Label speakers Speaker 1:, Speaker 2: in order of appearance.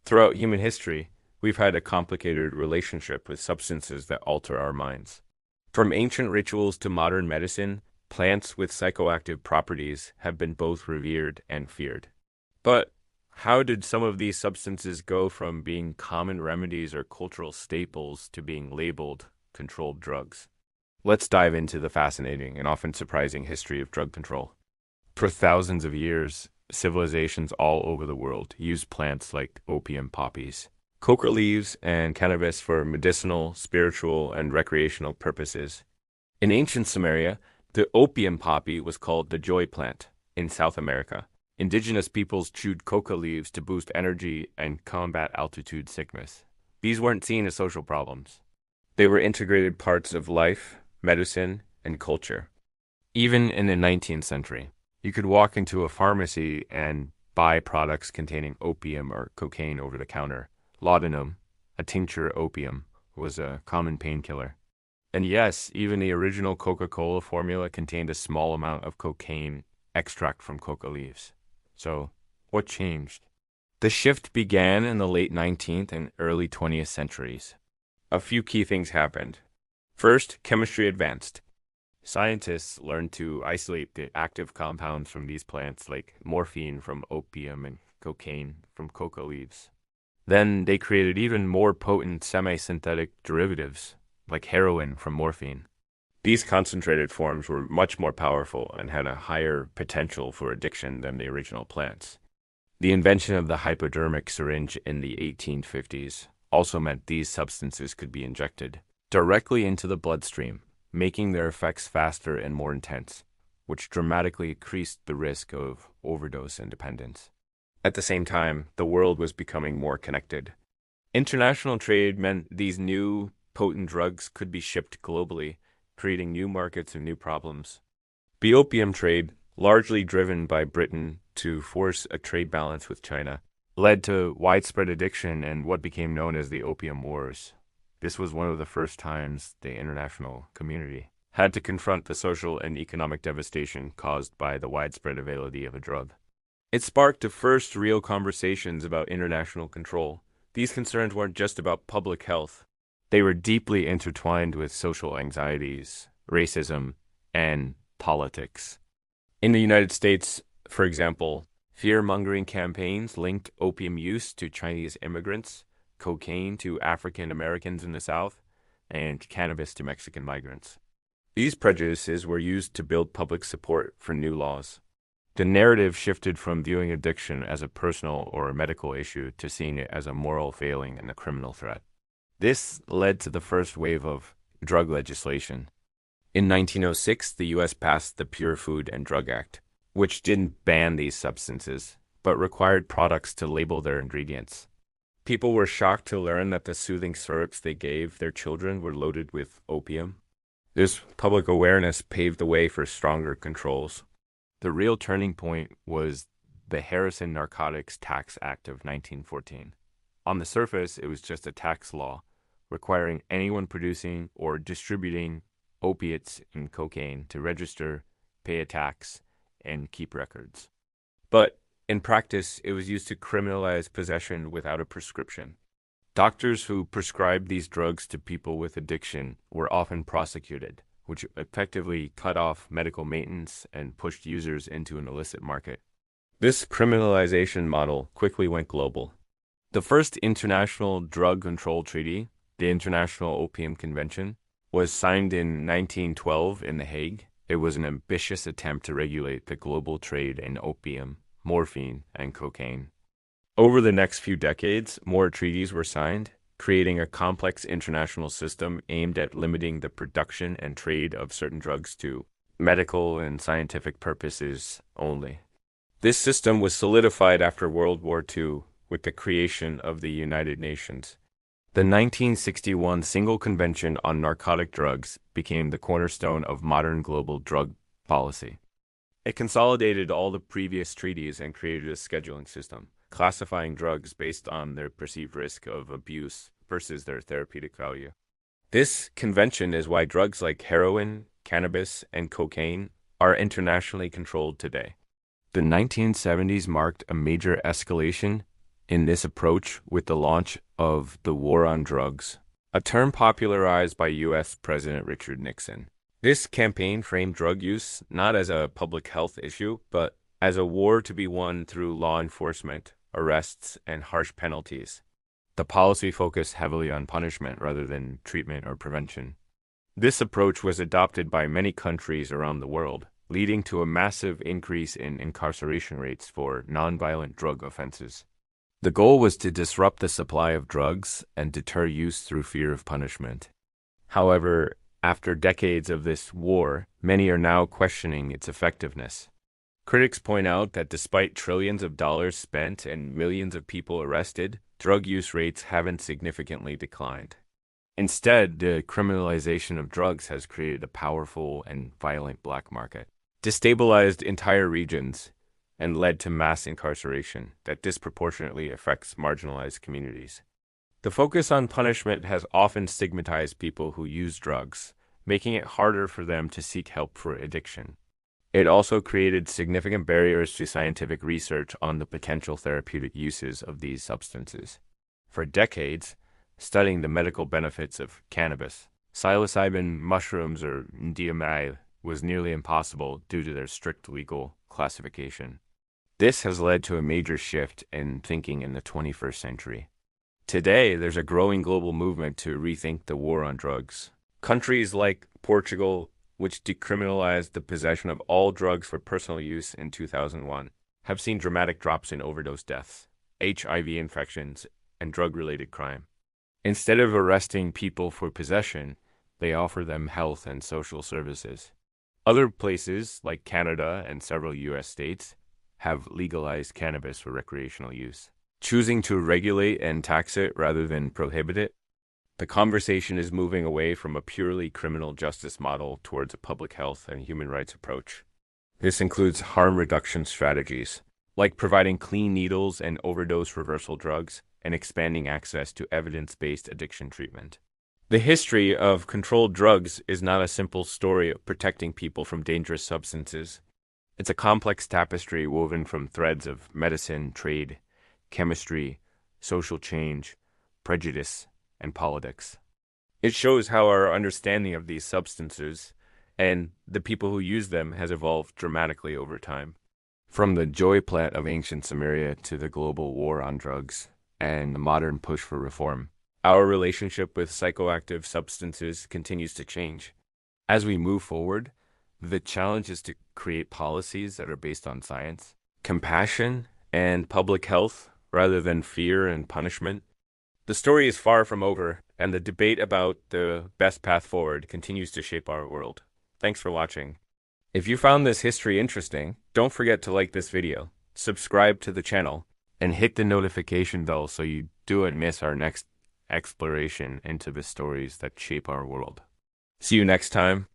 Speaker 1: Throughout human history, we've had a complicated relationship with substances that alter our minds. From ancient rituals to modern medicine, plants with psychoactive properties have been both revered and feared. But how did some of these substances go from being common remedies or cultural staples to being labeled controlled drugs? Let's dive into the fascinating and often surprising history of drug control. For thousands of years, civilizations all over the world used plants like opium poppies, coca leaves, and cannabis for medicinal, spiritual, and recreational purposes. In ancient Sumeria, the opium poppy was called the joy plant. In South America, indigenous peoples chewed coca leaves to boost energy and combat altitude sickness. These weren't seen as social problems. They were integrated parts of life, medicine, and culture. Even in the 19th century, you could walk into a pharmacy and buy products containing opium or cocaine over the counter. Laudanum, a tincture opium, was a common painkiller. And yes, even the original Coca-Cola formula contained a small amount of cocaine extract from coca leaves. So, what changed? The shift began in the late 19th and early 20th centuries. A few key things happened. First, chemistry advanced. Scientists learned to isolate the active compounds from these plants, like morphine from opium and cocaine from coca leaves. Then they created even more potent semi-synthetic derivatives, like heroin from morphine. These concentrated forms were much more powerful and had a higher potential for addiction than the original plants. The invention of the hypodermic syringe in the 1850s also meant these substances could be injected directly into the bloodstream, making their effects faster and more intense, which dramatically increased the risk of overdose and dependence. At the same time, the world was becoming more connected. International trade meant these new, potent drugs could be shipped globally, creating new markets and new problems. The opium trade, largely driven by Britain to force a trade balance with China, led to widespread addiction and what became known as the Opium Wars. This was one of the first times the international community had to confront the social and economic devastation caused by the widespread availability of a drug. It sparked the first real conversations about international control. These concerns weren't just about public health. They were deeply intertwined with social anxieties, racism, and politics. In the United States, for example, fear-mongering campaigns linked opium use to Chinese immigrants, cocaine to African Americans in the South, and cannabis to Mexican migrants. These prejudices were used to build public support for new laws. The narrative shifted from viewing addiction as a personal or a medical issue to seeing it as a moral failing and a criminal threat. This led to the first wave of drug legislation. In 1906, the U.S. passed the Pure Food and Drug Act, which didn't ban these substances, but required products to label their ingredients. People were shocked to learn that the soothing syrups they gave their children were loaded with opium. This public awareness paved the way for stronger controls. The real turning point was the Harrison Narcotics Tax Act of 1914. On the surface, it was just a tax law requiring anyone producing or distributing opiates and cocaine to register, pay a tax, and keep records. But in practice, it was used to criminalize possession without a prescription. Doctors who prescribed these drugs to people with addiction were often prosecuted, which effectively cut off medical maintenance and pushed users into an illicit market. This criminalization model quickly went global. The first international drug control treaty, the International Opium Convention, was signed in 1912 in The Hague. It was an ambitious attempt to regulate the global trade in opium, morphine, and cocaine. Over the next few decades, more treaties were signed, creating a complex international system aimed at limiting the production and trade of certain drugs to medical and scientific purposes only. This system was solidified after World War II with the creation of the United Nations. The 1961 Single Convention on Narcotic Drugs became the cornerstone of modern global drug policy. It consolidated all the previous treaties and created a scheduling system, classifying drugs based on their perceived risk of abuse versus their therapeutic value. This convention is why drugs like heroin, cannabis, and cocaine are internationally controlled today. The 1970s marked a major escalation in this approach with the launch of the War on Drugs, a term popularized by U.S. President Richard Nixon. This campaign framed drug use not as a public health issue, but as a war to be won through law enforcement, arrests, and harsh penalties. The policy focused heavily on punishment rather than treatment or prevention. This approach was adopted by many countries around the world, leading to a massive increase in incarceration rates for nonviolent drug offenses. The goal was to disrupt the supply of drugs and deter use through fear of punishment. However, after decades of this war, many are now questioning its effectiveness. Critics point out that despite trillions of dollars spent and millions of people arrested, drug use rates haven't significantly declined. Instead, the criminalization of drugs has created a powerful and violent black market, destabilized entire regions, and led to mass incarceration that disproportionately affects marginalized communities. The focus on punishment has often stigmatized people who use drugs, making it harder for them to seek help for addiction. It also created significant barriers to scientific research on the potential therapeutic uses of these substances. For decades, studying the medical benefits of cannabis, psilocybin mushrooms, or MDMA was nearly impossible due to their strict legal classification. This has led to a major shift in thinking in the 21st century. Today, there's a growing global movement to rethink the war on drugs. Countries like Portugal, which decriminalized the possession of all drugs for personal use in 2001, have seen dramatic drops in overdose deaths, HIV infections, and drug-related crime. Instead of arresting people for possession, they offer them health and social services. Other places, like Canada and several U.S. states, have legalized cannabis for recreational use, choosing to regulate and tax it rather than prohibit it. The conversation is moving away from a purely criminal justice model towards a public health and human rights approach. This includes harm reduction strategies, like providing clean needles and overdose reversal drugs, and expanding access to evidence-based addiction treatment. The history of controlled drugs is not a simple story of protecting people from dangerous substances. It's a complex tapestry woven from threads of medicine, trade, chemistry, social change, prejudice, and politics. It shows how our understanding of these substances and the people who use them has evolved dramatically over time. From the joy plant of ancient Sumeria to the global war on drugs and the modern push for reform, our relationship with psychoactive substances continues to change. As we move forward, the challenge is to create policies that are based on science, compassion, and public health rather than fear and punishment. The story is far from over, and the debate about the best path forward continues to shape our world. Thanks for watching. If you found this history interesting, don't forget to like this video, subscribe to the channel, and hit the notification bell so you don't miss our next exploration into the stories that shape our world. See you next time.